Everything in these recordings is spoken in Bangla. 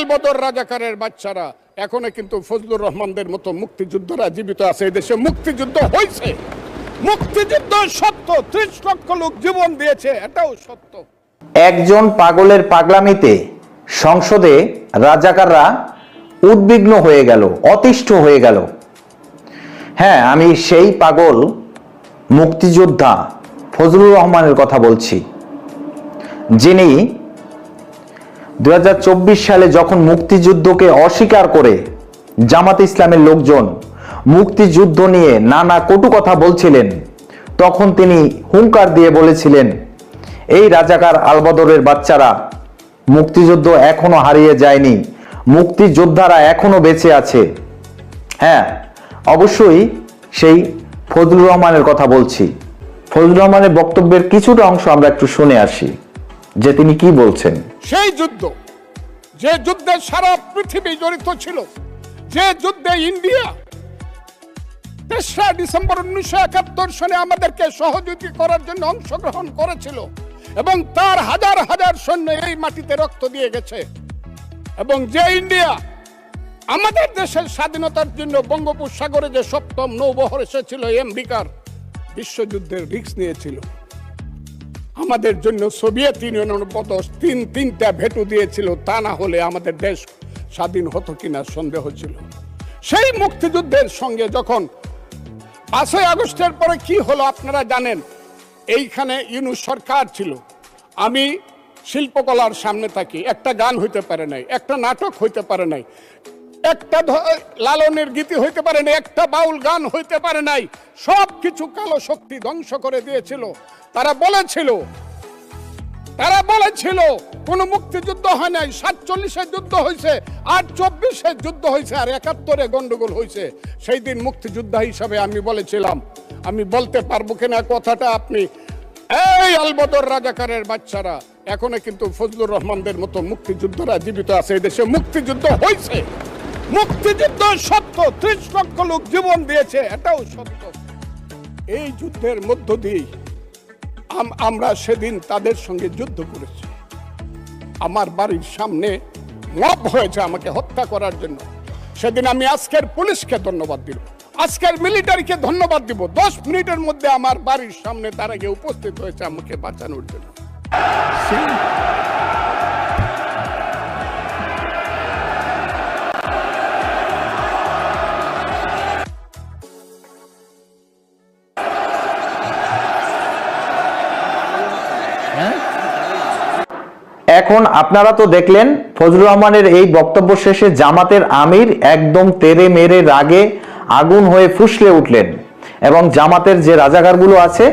আলবদর রাজাকারের বাচ্চারা এখনো কিন্তু ফজলুর রহমানদের মতো মুক্তিযোদ্ধারা জীবিত আছে। এই দেশে মুক্তিযুদ্ধ হয়েছে, মুক্তিযুদ্ধ সত্য, 30 লক্ষ লোক জীবন দিয়েছে, এটাও সত্য। একজন পাগলের পাগলামিতে সংসদে রাজাকাররা উদ্বিগ্ন হয়ে গেল, অতিষ্ঠ হয়ে গেল। হ্যাঁ, আমি সেই পাগল মুক্তিযোদ্ধা ফজলুর রহমানের কথা বলছি, যিনি 2024 সালে যখন মুক্তিযুদ্ধকে অস্বীকার করে জামাতে ইসলামের লোকজন মুক্তিযুদ্ধ নিয়ে নানা কটু কথা বলছিলেন, তখন তিনি হুঙ্কার দিয়ে বলেছিলেন, এই রাজাকার আলবদরের বাচ্চারা মুক্তিযুদ্ধ এখনো হারিয়ে যায়নি, মুক্তিযোদ্ধারা এখনো বেঁচে আছে। হ্যাঁ, অবশ্যই সেই ফজলুর রহমানের কথা বলছি। ফজলুর রহমানের বক্তব্যের কিছুটা অংশ আমরা একটু শুনে আসি যে তিনি কি বলছেন। সেই যুদ্ধ, যে যুদ্ধে সারা পৃথিবী জড়িত ছিল, যে যুদ্ধে ইন্ডিয়া 3রা ডিসেম্বর 1971 সনে আমাদেরকে সহযোগিতা করার জন্য অংশগ্রহণ করেছিল এবং তার হাজার হাজার সৈন্য এই মাটিতে রক্ত দিয়ে গেছে, এবং যে ইন্ডিয়া আমাদের দেশের স্বাধীনতার জন্য বঙ্গোপসাগরে যে 7ম নৌবহর এসেছিল, আমেরিকার বিশ্বযুদ্ধের রিস্ক নিয়েছিল, আমাদের জন্য সোভিয়েত ইউনিয়নের মতো তিনটা ভেটু দিয়েছিল, তা না হলে আমাদের দেশ স্বাধীন হতো কিনা সন্দেহ ছিল। সেই মুক্তিযুদ্ধের সঙ্গে যখন 5ই আগস্টের পরে কি হলো আপনারা জানেন। এইখানে ইউনূস সরকার ছিল, আমি শিল্পকলার সামনে থাকি, একটা গান হইতে পারে নাই, একটা নাটক হইতে পারে নাই, একটা লালনের গীতি হইতে পারে নাই, একটা বাউল গান হইতে পারে নাই, সব কিছু কালো শক্তি ধ্বংস করে দিয়েছিল। তারা বলেছিল কোন মুক্তিযুদ্ধ হয় নাই, 47-এ যুদ্ধ হয়েছে, আর 24-এ যুদ্ধ হয়েছে, আর 71-এ গন্ডগোল হয়েছে। সেই দিন মুক্তিযোদ্ধা হিসাবে আমি বলেছিলাম, আমি বলতে পারবো কিনা কথাটা আপনি, এই আলবদর রাজাকারের বাচ্চারা এখনো কিন্তু ফজলুর রহমানদের মতো মুক্তিযোদ্ধারা জীবিত আছে। এই দেশে মুক্তিযুদ্ধ হয়েছে, মুক্তিযুদ্ধ সত্য, 30 লক্ষ লোক জীবন দিয়েছে, এটাও সত্য। এই যুদ্ধের মধ্য দিয়ে আমরা সেদিন তাদের সঙ্গে যুদ্ধ করেছি। আমার বাড়ির সামনে মব হয়েছে আমাকে হত্যা করার জন্য। সেদিন আমি আজকের পুলিশকে ধন্যবাদ দিব, আজকের মিলিটারিকে ধন্যবাদ দিব। 10 মিনিটের মধ্যে আমার বাড়ির সামনে তারা গিয়ে উপস্থিত হয়েছে আমাকে বাঁচানোর জন্য। এখন আপনারা তো দেখলেন ফজলুর রহমানের এই বক্তব্য শেষে জামাতের আমির একদম তেরে মেরে রাগে আগুন হয়ে ফুসলে উঠলেন, এবং জামাতের যে রাজাকারগুলো আছে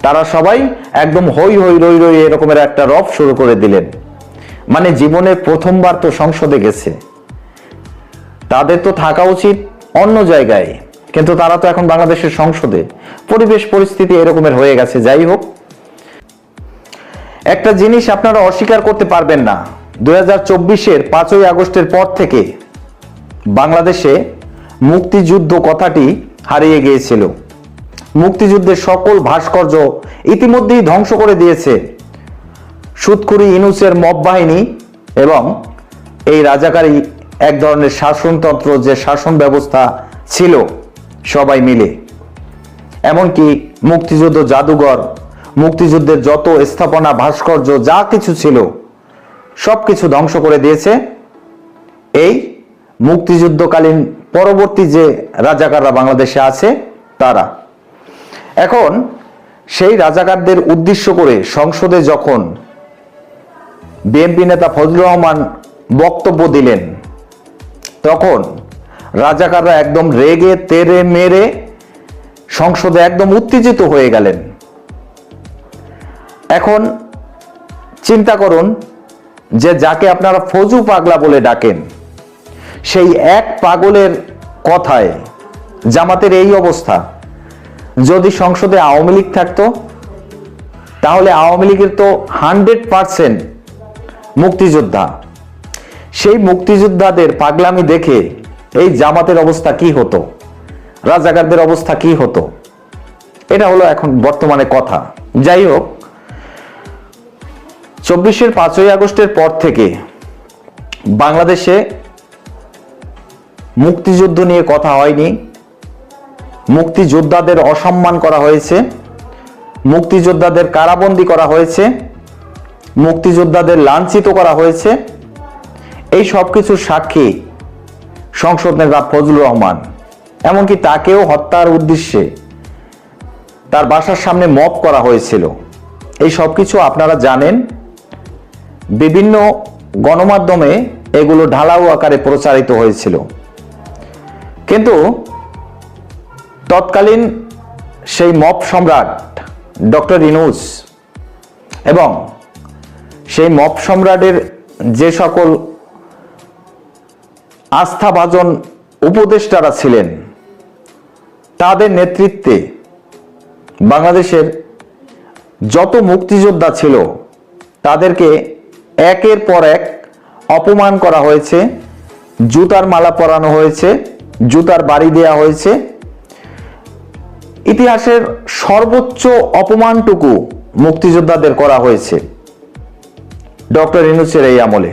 তারা সবাই একদম হই হই রই রই এরকমের একটা রব শুরু করে দিলেন। মানে জীবনের প্রথমবার তো সংসদে গেছে, তাদের তো থাকা উচিত অন্য জায়গায়, কিন্তু তারা তো এখন বাংলাদেশের সংসদে। পরিবেশ পরিস্থিতি এরকমের হয়ে গেছে। যাই হোক, একটা জিনিস আপনারা অস্বীকার করতে পারবেন না, 2024-এর 5ই আগস্টের পর থেকে বাংলাদেশে মুক্তিযুদ্ধ কথাটি হারিয়ে গিয়েছিল। মুক্তিযুদ্ধের সকল ভাস্কর্য ইতিমধ্যেই ধ্বংস করে দিয়েছে সুদখুরি ইউনূসের মব বাহিনী এবং এই রাজাকারী এক ধরনের শাসনতন্ত্র, যে শাসন ব্যবস্থা ছিল সবাই মিলে। এমনকি মুক্তিযুদ্ধ জাদুঘর, মুক্তিযুদ্ধের যত স্থাপনা ভাস্কর্য যা কিছু ছিল সবকিছু ধ্বংস করে দিয়েছে এই মুক্তিযুদ্ধকালীন পরবর্তী যে রাজাকাররা বাংলাদেশে আছে তারা। এখন সেই রাজাকারদের উদ্দেশ্য করে সংসদে যখন বিএনপি নেতা ফজলুর রহমান বক্তব্য দিলেন, তখন রাজাকাররা একদম রেগে তেরে মেরে সংসদে একদম উত্তেজিত হয়ে গেলেন। এখন চিন্তা করুন যে যাকে আপনারা ফজু পাগলা বলে ডাকেন, সেই এক পাগলের কথায় জামাতের এই অবস্থা। যদি সংসদে আওয়ামী লীগ থাকতো তাহলে আওয়ামী লীগের তো 100% মুক্তিযোদ্ধা, সেই মুক্তিযোদ্ধাদের পাগলামি দেখে এই জামাতের অবস্থা কি হতো, রাজাকারদের অবস্থা কি হতো, এটা হলো এখন বর্তমানে কথা। যাই হোক, 24-এর 5ই আগস্টের পর থেকে বাংলাদেশে মুক্তিযুদ্ধ নিয়ে কথা হয়নি, মুক্তিযোদ্ধাদের অসম্মান করা হয়েছে, মুক্তিযোদ্ধাদের কারাবন্দী করা হয়েছে, মুক্তিযোদ্ধাদের লাঞ্ছিত করা হয়েছে। এই সব কিছুর সাক্ষী সংসদ নেতা ফজলুর রহমান। এমনকি তাকেও হত্যার উদ্দেশ্যে তার বাসার সামনে মব করা হয়েছিল। এই সব কিছু আপনারা জানেন। বিভিন্ন গণমাধ্যমে এগুলো ঢালাও আকারে প্রচারিত হয়েছিল। কিন্তু তৎকালীন সেই মব সম্রাট ডক্টর ইউনূস এবং সেই মব সম্রাটের যে সকল আস্থাভাজন উপদেষ্টারা ছিলেন, তাদের নেতৃত্বে বাংলাদেশের যত মুক্তিযোদ্ধা ছিল তাদেরকে একের পর এক অপমান করা হয়েছে, জুতার মালা পরানো হয়েছে, জুতার বাড়ি দেয়া হয়েছে। ইতিহাসের সর্বোচ্চ অপমানটুকু মুক্তিযোদ্ধাদের করা হয়েছে ডক্টর ইউনূসের এই আমলে।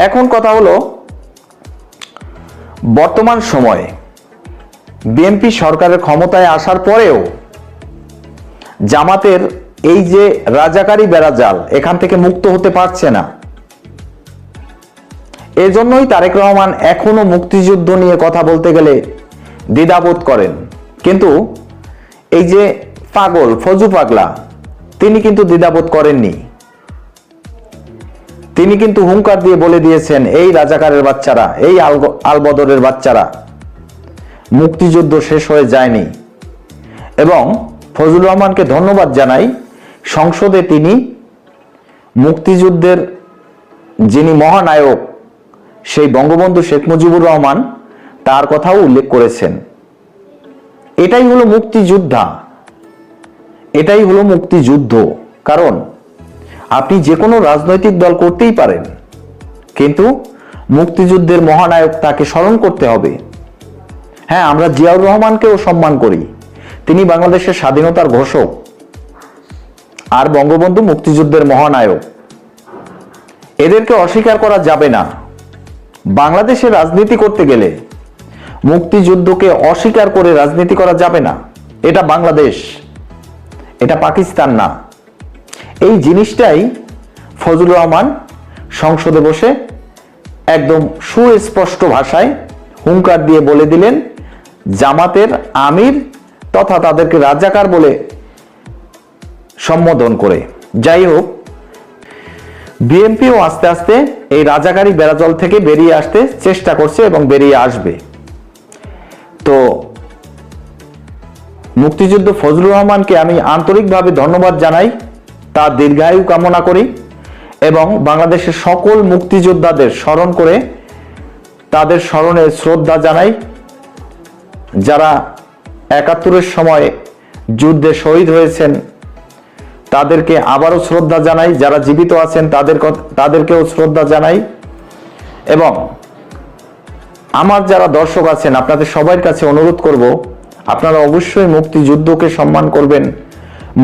এখন কথা হলো, বর্তমান সময়ে বিএনপি সরকারের ক্ষমতায় আসার পরেও জামাতের এই যে রাজাকারী বেড়াজাল, এখান থেকে মুক্ত হতে পারছে না। এজন্যই তারেক রহমান এখনো মুক্তিযুদ্ধ নিয়ে কথা বলতে গেলে দ্বিধাবোধ করেন। কিন্তু এই যে পাগল ফজু পাগলা, তিনি কিন্তু দ্বিধাবোধ করেননি। তিনি কিন্তু হুঙ্কার দিয়ে বলে দিয়েছেন, এই রাজাকারের বাচ্চারা, এই আলবদরের বাচ্চারা, মুক্তিযুদ্ধ শেষ হয়ে যায়নি। এবং ফজলুর রহমানকে ধন্যবাদ জানাই, সংসদে তিনি মুক্তিযুদ্ধের যিনি মহানায়ক সেই বঙ্গবন্ধু শেখ মুজিবুর রহমান, তার কথাও উল্লেখ করেছেন। এটাই হলো মুক্তিযোদ্ধা, এটাই হলো মুক্তিযুদ্ধ। কারণ আপনি যে কোনো রাজনৈতিক দল করতেই পারেন, কিন্তু মুক্তিযুদ্ধের মহানায়ক তাকে স্মরণ করতে হবে। হ্যাঁ, আমরা জিয়াউর রহমানকেও সম্মান করি, তিনি বাংলাদেশের স্বাধীনতার ঘোষক, আর বঙ্গবন্ধু মুক্তিযুদ্ধের মহানায়ক। এদেরকে অস্বীকার করা যাবে না। বাংলাদেশে রাজনীতি করতে গেলে মুক্তিযুদ্ধকে অস্বীকার করে রাজনীতি করা যাবে না। এটা বাংলাদেশ, এটা পাকিস্তান না। এই জিনিসটাই ফজলুর রহমান সংসদে বসে একদম সুস্পষ্ট ভাষায় হুঙ্কার দিয়ে বলে দিলেন, জামাতের আমির তথা তাদেরকে রাজাকার বলে সম্বোধন করে। যাই হোক, বিএনপিও আস্তে আস্তে এই রাজাকারী বেড়াজল থেকে বেরিয়ে আসতে চেষ্টা করছে এবং বেরিয়ে আসবে। তো মুক্তিযুদ্ধ ফজলুর রহমানকে আমি আন্তরিকভাবে ধন্যবাদ জানাই, তার দীর্ঘায়ু কামনা করি এবং বাংলাদেশের সকল মুক্তিযোদ্ধাদের স্মরণ করে তাদের স্মরণে শ্রদ্ধা জানাই। যারা ৭১-এর সময় যুদ্ধে শহীদ হয়েছেন তাদেরকে আবারও শ্রদ্ধা জানাই, যারা জীবিত আছেন তাদেরকেও শ্রদ্ধা জানাই। এবং আমার যারা দর্শক আছেন, আপনাদের সবার কাছে অনুরোধ করব, আপনারা অবশ্যই মুক্তিযুদ্ধকে সম্মান করবেন,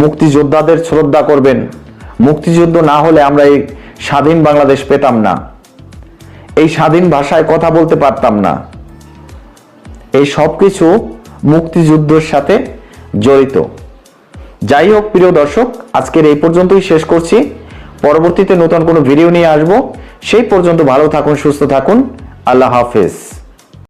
মুক্তিযোদ্ধাদের শ্রদ্ধা করবেন। মুক্তিযুদ্ধ না হলে আমরা এই স্বাধীন বাংলাদেশ পেতাম না, এই স্বাধীন ভাষায় কথা বলতে পারতাম না। এই সব কিছু মুক্তিযুদ্ধের সাথে জড়িত। যাই হোক প্রিয় দর্শক, আজকের এই পর্যন্তই শেষ করছি। পরবর্তীতে নতুন কোনো ভিডিও নিয়ে আসবো। সেই পর্যন্ত ভালো থাকুন, সুস্থ থাকুন। আল্লাহ হাফেজ।